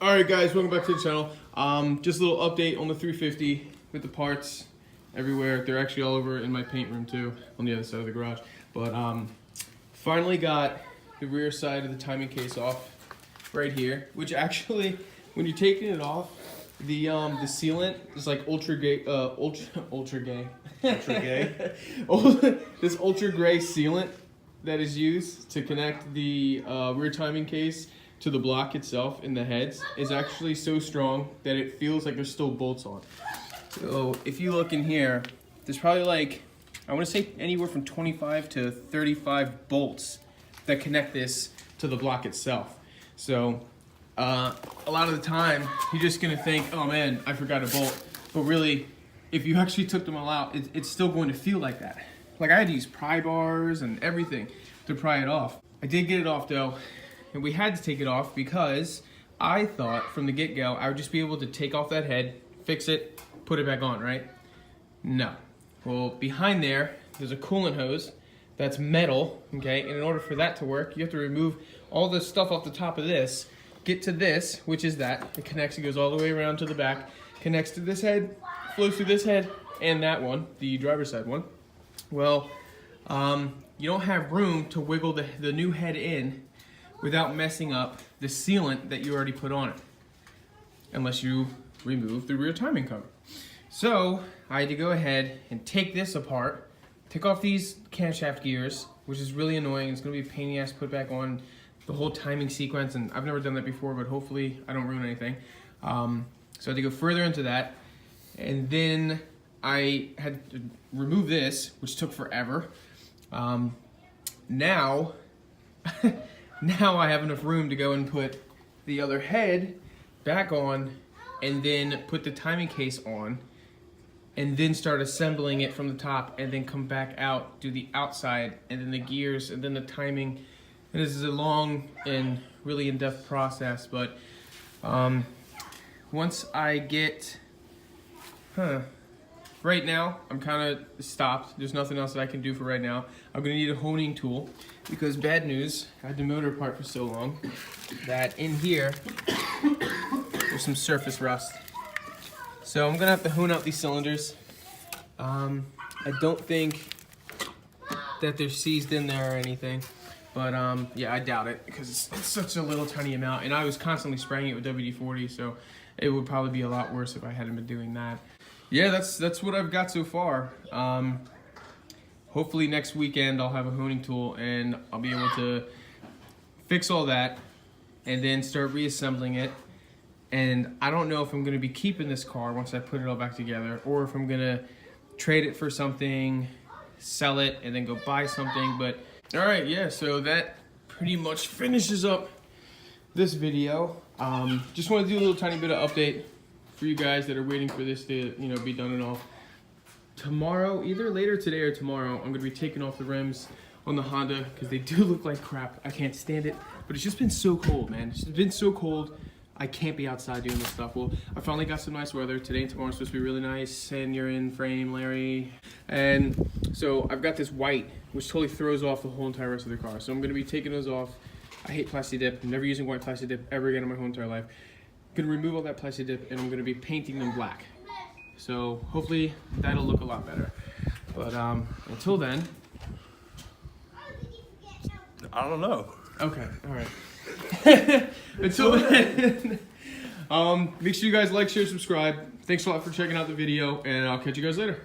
Alright guys, welcome back to the channel. Just a little update on the 350 with the parts everywhere. They're actually all over in my paint room too, on the other side of the garage. But finally got the rear side of the timing case off right here, which actually, when you're taking it off, the sealant is like ultra gray, this ultra gray sealant that is used to connect the rear timing case to the block itself in the heads is actually so strong that it feels like there's still bolts on. So if you look in here, there's probably like, I want to say anywhere from 25 to 35 bolts that connect this to the block itself. So a lot of the time you're just gonna think, oh man, I forgot a bolt. But really, if you actually took them all out, it's still going to feel like that. Like I had to use pry bars and everything to pry it off. I did get it off though. And we had to take it off because I thought from the get-go I would just be able to take off that head, fix it, put it back on, right? No. Well, behind there's a coolant hose that's metal, okay? And in order for that to work, you have to remove all the stuff off the top of this, get to this, which is that. It connects, it goes all the way around to the back, connects to this head, flows through this head, and that one, the driver's side one. Well, you don't have room to wiggle the new head in without messing up the sealant that you already put on it, unless you remove the rear timing cover. So I had to go ahead and take this apart, take off these camshaft gears, which is really annoying. It's gonna be a pain in the ass to put back on the whole timing sequence, and I've never done that before, but hopefully I don't ruin anything. So I had to go further into that, and then I had to remove this, which took forever. Now, now I have enough room to go and put the other head back on and then put the timing case on and then start assembling it from the top and then come back out, do the outside and then the gears and then the timing. And this is a long and really in-depth process, but once I get, right now, I'm kind of stopped. There's nothing else that I can do for right now. I'm gonna need a honing tool because bad news, I had the motor apart for so long that in here, there's some surface rust. So I'm gonna have to hone out these cylinders. I don't think that they're seized in there or anything, but yeah, I doubt it because it's such a little tiny amount and I was constantly spraying it with WD-40, so it would probably be a lot worse if I hadn't been doing that. Yeah, that's what I've got so far. Hopefully next weekend I'll have a honing tool and I'll be able to fix all that and then start reassembling it. And I don't know if I'm gonna be keeping this car once I put it all back together or if I'm gonna trade it for something, sell it, and then go buy something. But all right, yeah, so that pretty much finishes up this video. Just wanna do a little tiny bit of update for you guys that are waiting for this to, be done and all. Tomorrow, either later today or tomorrow, I'm gonna be taking off the rims on the Honda because they do look like crap. I can't stand it, but it's just been so cold, man. It's just been so cold. I can't be outside doing this stuff. Well, I finally got some nice weather. Today and tomorrow is supposed to be really nice, and you're in frame, Larry. And so I've got this white, which totally throws off the whole entire rest of the car. So I'm gonna be taking those off. I hate Plasti Dip. I'm never using white Plasti Dip ever again in my whole entire life. Gonna remove all that Plasti Dip and I'm gonna be painting them black. So hopefully that'll look a lot better. But until then, I don't know. okay, all right. Until then, make sure you guys like, share, subscribe. Thanks a lot for checking out the video, and I'll catch you guys later.